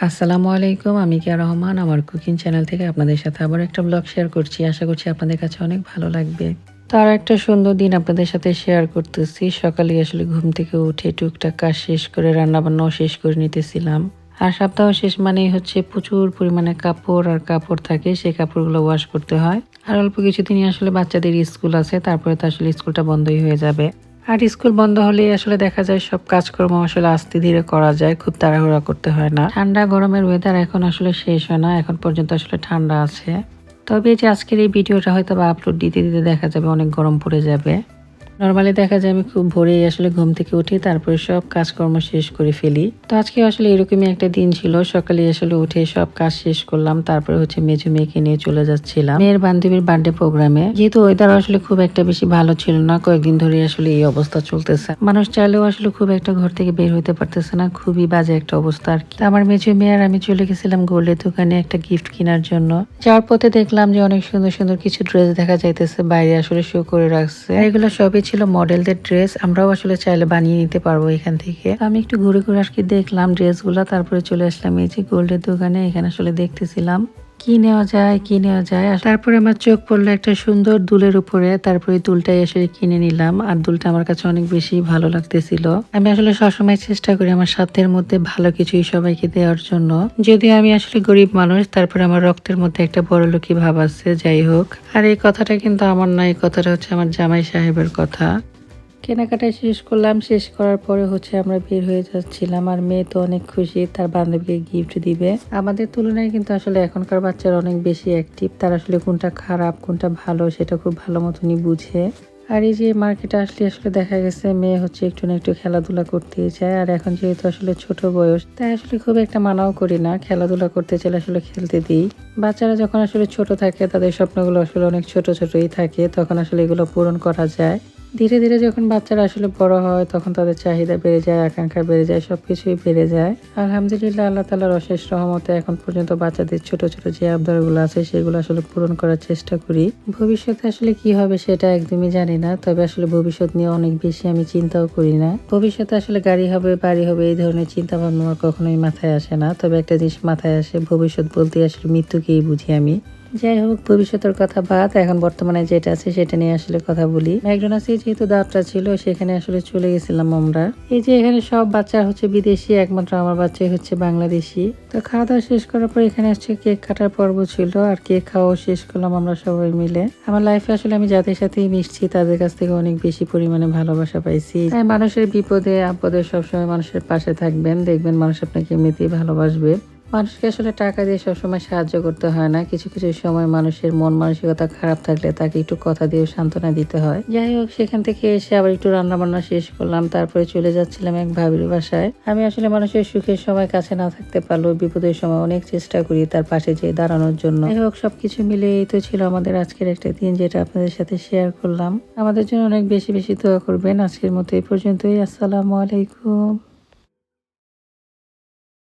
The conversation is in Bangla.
আসসালামু আলাইকুম। আমি কিয়া রহমান আমার কুকিং চ্যানেল থেকে আপনাদের সাথে আবার একটা ব্লগ শেয়ার করছি। আশা করছি আপনাদের কাছে অনেক ভালো লাগবে। তো আর একটা সুন্দর দিন আপনাদের সাথে শেয়ার করতেছি। সকালে আসলে ঘুম থেকে উঠে টুকটাক কাজ শেষ করে রান্নাবান্নাও শেষ করে নিতেছিলাম। আর সপ্তাহ শেষ মানেই হচ্ছে প্রচুর পরিমাণে কাপড় থাকে, সেই কাপড়গুলো ওয়াশ করতে হয়। আর অল্প কিছুদিনই আসলে বাচ্চাদের স্কুল আছে, তারপরে তো আসলে স্কুলটা বন্ধই হয়ে যাবে। আর স্কুল বন্ধ হলে আসলে দেখা যায় সব কাজকর্ম আসলে আস্তে ধীরে করা যায়, খুব তাড়াহুড়া করতে হয় না। ঠান্ডা গরমের ওয়েদার এখন আসলে শেষ হয় না, এখন পর্যন্ত আসলে ঠান্ডা আছে। তবে যে আজকের এই ভিডিওটা হয়তো বা আপলোড দিতে দিতে দেখা যাবে অনেক গরম পড়ে যাবে। নর্মালি দেখা যায় আমি খুব ভোরেই আসলে ঘুম থেকে উঠি, তারপরে সব কাজকর্ম শেষ করে ফেলি। তো আজকে আসলে এরকমই একটা দিন ছিল। সকালে আসলে উঠে সব কাজ শেষ করলাম, তারপরে হচ্ছে মেজো মেয়েকে নিয়ে চলে যাচ্ছিলাম মেয়ের বান্ধবীর বার্থডে প্রোগ্রামে। যেহেতু ওয়েদার আসলে খুব একটা বেশি ভালো ছিল না, কয়েকদিন ধরে আসলে এই অবস্থা চলতেছে। মানুষ চাইলেও আসলে খুব একটা ঘর থেকে বের হইতে পারতেছে না, খুবই বাজে একটা অবস্থা আর কি। আমার মেজো মেয়ে আর আমি চলে গেছিলাম গোল্ডের দোকানে একটা গিফট কেনার জন্য। যাওয়ার পথে দেখলাম যে অনেক সুন্দর সুন্দর কিছু ড্রেস দেখা যাইতেছে, বাইরে আসলে শো করে রাখছে। এগুলো সবই ছিল মডেলদের ড্রেস, আমরাও আসলে চাইলে বানিয়ে নিতে পারবো এখান থেকে। আমি একটু ঘুরে ঘুরে আর কি দেখলাম ড্রেসগুলো, তারপরে চলে আসলাম এই যে গোল্ডের দোকানে। এখানে আসলে দেখতেছিলাম কি নেওয়া যায় কি নেওয়া যায়। তারপরে আমার চোখ পড়লো একটা সুন্দর দুলের উপরে, তারপরে দুলটাই আসলে কিনে নিলাম। আর দুলটা আমার কাছে অনেক বেশি ভালো লাগতেছিল। আমি আসলে সবসময় চেষ্টা করি আমার সাধ্যের মধ্যে ভালো কিছুই সবাইকে দেওয়ার জন্য। যদিও আমি আসলে গরিব মানুষ, তারপরে আমার রক্তের মধ্যে একটা বড়লোকি ভাব আছে, যাই হোক। আর এই কথাটা কিন্তু আমার না, এই কথাটা হচ্ছে আমার জামাই সাহেবের কথা। কেনাকাটা শেষ করলাম, শেষ করার পরে হচ্ছে আমরা বের হয়ে যাচ্ছিলাম। আর মেয়ে তো অনেক খুশি, তার বান্ধবীকে গিফট দিবে। আমাদের তুলনায় কিন্তু আসলে এখনকার বাচ্চারা অনেক বেশি অ্যাক্টিভ, তারা আসলে কোনটা খারাপ কোনটা ভালো সেটা খুব ভালো মতনই বুঝে। আর এই যে মার্কেটে আসলে আসলে দেখা গেছে মেয়ে হচ্ছে একটু না একটু খেলাধুলা করতেই চায়। আর এখন যেহেতু আসলে ছোট বয়স, তাই আসলে খুব একটা মানাও করি না, খেলাধুলা করতে চাইলে আসলে খেলতে দিই। বাচ্চারা যখন আসলে ছোট থাকে তাদের স্বপ্নগুলো আসলে অনেক ছোট ছোটই থাকে, তখন আসলে এগুলো পূরণ করা যায়। ধীরে ধীরে যখন বাচ্চারা আসলে বড় হয় তখন তাদের চাহিদা বেড়ে যায়, আকাঙ্ক্ষা বেড়ে যায়, সবকিছুই বেড়ে যায়। আলহামদুলিল্লাহ, আল্লাহ তাআলার অশেষ রহমতে এখন পর্যন্ত বাচ্চাদের ছোট ছোট যে আবদারগুলো আছে সেগুলো আসলে পূরণ করার চেষ্টা করি। ভবিষ্যতে আসলে কি হবে সেটা একদমই জানি না, তবে আসলে ভবিষ্যৎ নিয়ে অনেক বেশি আমি চিন্তাও করি না। ভবিষ্যতে আসলে গাড়ি হবে বাড়ি হবে এই ধরনের চিন্তা ভাবনা আমার কখনোই মাথায় আসে না। তবে একটা জিনিস মাথায় আসে, ভবিষ্যৎ বলতে আসলে মৃত্যুকেই বুঝি আমি। যাই হোক, ভবিষ্যতের কথা বাদ, এখন বর্তমানে যেটা আছে সেটা নিয়ে আসলে কথা বলি। ম্যাকডোনাল্ডসে যেহেতু দাওয়াতটা ছিল সেখানে আসলে চলে গেছিলাম আমরা। এই যে এখানে সব বাচ্চা হচ্ছে বিদেশি, একমাত্র আমার বাচ্চাই হচ্ছে বাংলাদেশি। তো খাওয়া দাওয়া শেষ করার পর এখানে হচ্ছে কেক কাটার পর্ব ছিল, আর কেক খাওয়া শেষ করলাম আমরা সবাই মিলে। আমার লাইফে আসলে আমি যাদের সাথেই মিশছি তাদের কাছ থেকে অনেক বেশি পরিমাণে ভালোবাসা পাইছি। তাই মানুষের বিপদে আপদে সবসময় মানুষের পাশে থাকবেন, দেখবেন মানুষ আপনাকে এমনিতেই ভালোবাসবে। মানুষকে আসলে টাকা দিয়ে সবসময় সাহায্য করতে হয় না, কিছু কিছু সময় মানুষের মন মানসিকতা খারাপ থাকলে তাকে একটু কথা দিয়ে সান্ত্বনা দিতে হয়। যাই হোক, সেখান থেকে এসে আবার একটু রান্না বান্না শেষ করলাম, তারপরে চলে যাচ্ছিলাম এক ভাবির বাসায়। আমি আসলে মানুষের সুখের সময় কাছে না থাকতে পারলেও বিপদের সময় অনেক চেষ্টা করি তার পাশে যেয়ে দাঁড়ানোর জন্য। যাই হোক, সবকিছু মিলে এই তো ছিল আমাদের আজকের একটা দিন, যেটা আপনাদের সাথে শেয়ার করলাম। আমাদের জন্য অনেক বেশি বেশি দোয়া করবেন। আজকের মতো এই পর্যন্তই। আসসালামু আলাইকুম।